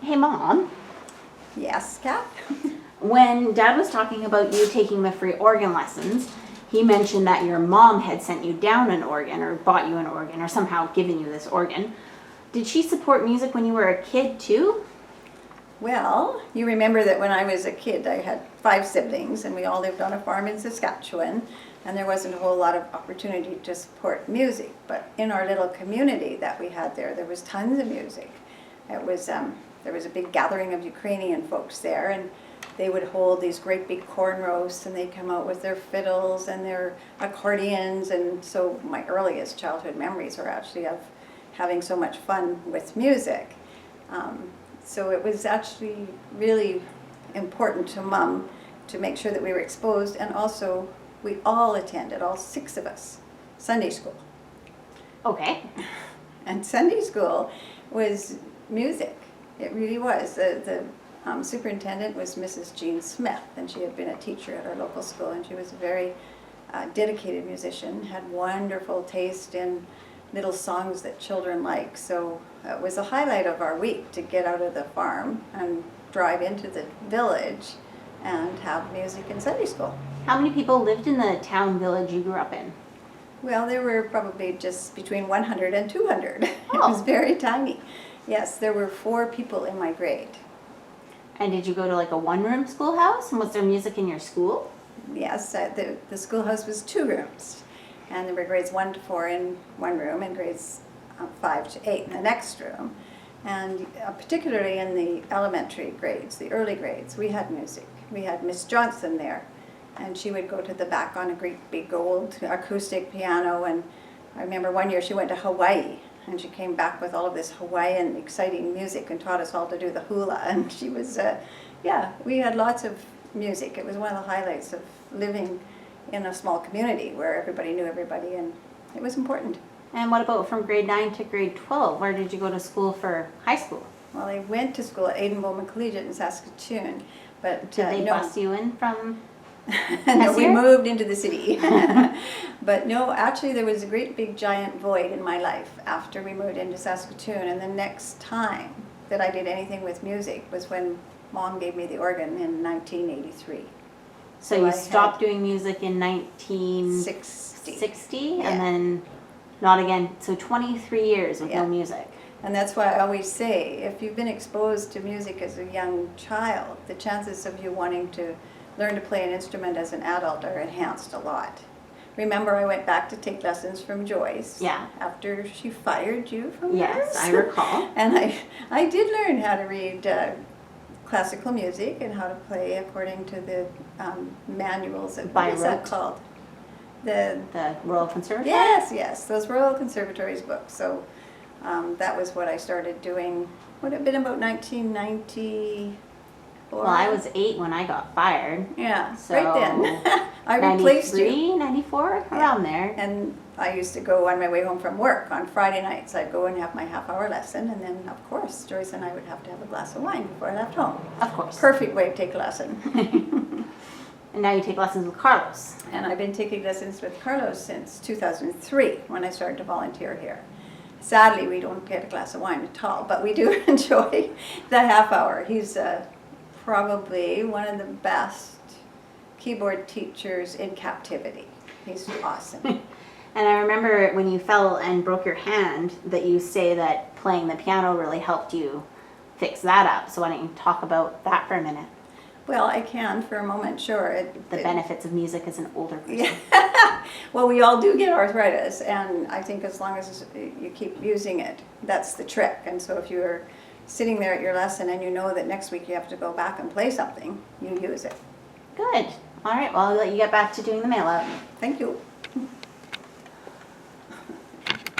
Hey, Mom. Yes, Kath? When Dad was talking about you taking the free organ lessons, he mentioned that your mom had sent you down an organ or bought you an organ or somehow given you this organ. Did she support music when you were a kid too? Well, you remember that when I was a kid, I had 5 siblings, and we all lived on a farm in Saskatchewan, and there wasn't a whole lot of opportunity to support music. But in our little community that we had there was tons of music. It was there was a big gathering of Ukrainian folks there, and they would hold these great big corn roasts, and they'd come out with their fiddles and their accordions. And so my earliest childhood memories are actually of having so much fun with music. So it was actually really important to Mom to make sure that we were exposed, and also we all attended, all 6 of us, Sunday school. Okay. And Sunday school was music. It really was. The superintendent was Mrs. Jean Smith, and she had been a teacher at our local school, and she was a very dedicated musician, had wonderful taste in little songs that children like. So it was a highlight of our week to get out of the farm and drive into the village and have music in Sunday school. How many people lived in the town village you grew up in? Well, there were probably just between 100 and 200. It Oh. was very tiny. Yes, there were 4 people in my grade. And did you go to like a one-room schoolhouse? And was there music in your school? Yes, the schoolhouse was 2 rooms. And there were grades 1 to 4 in one room, and grades 5 to 8 in the next room. And particularly in the elementary grades, the early grades, we had music. We had Miss Johnson there, and she would go to the back on a great big old acoustic piano. And I remember one year she went to Hawaii, and she came back with all of this Hawaiian exciting music and taught us all to do the hula. And she was, we had lots of music. It was one of the highlights of living in a small community where everybody knew everybody, and it was important. And what about from grade 9 to grade 12? Where did you go to school for high school? Well, I went to school at Aidan-Bowman Collegiate in Saskatoon, but Did they bus you in from no, we Messier? moved into the city. But no, actually there was a great big giant void in my life after we moved into Saskatoon, and the next time that I did anything with music was when Mom gave me the organ in 1983. So you stopped doing music in 1960 60. Yeah. and then not again. So 23 years with Yeah. no music. And that's why I always say, if you've been exposed to music as a young child, the chances of you wanting to learn to play an instrument as an adult are enhanced a lot. Remember, I went back to take lessons from Joyce. Yeah. After she fired you from Yes, yours. I recall. And I did learn how to read classical music and how to play according to the manuals. By What is that rote? called? The Royal Conservatory? Yes, those Royal Conservatories books. So that was what I started doing. Would have been about 1994. Well, I was 8 when I got fired. Yeah, So right then. I replaced you. 93, 94, around there. And I used to go on my way home from work on Friday nights. I'd go and have my half-hour lesson, and then, of course, Joyce and I would have to have a glass of wine before I left home. Of course. Perfect way to take a lesson. And now you take lessons with Carlos. And I've been taking lessons with Carlos since 2003, when I started to volunteer here. Sadly, we don't get a glass of wine at all, but we do enjoy the half hour. He's probably one of the best keyboard teachers in captivity. He's awesome. And I remember when you fell and broke your hand that you say that playing the piano really helped you fix that up. So why don't you talk about that for a minute? Well, I can for a moment, sure. The benefits of music as an older person. Yeah. Well, we all do get arthritis, and I think as long as you keep using it, that's the trick. And so if you're sitting there at your lesson and you know that next week you have to go back and play something, you use it. Good. All right, well, I'll let you get back to doing the mail out. Thank you.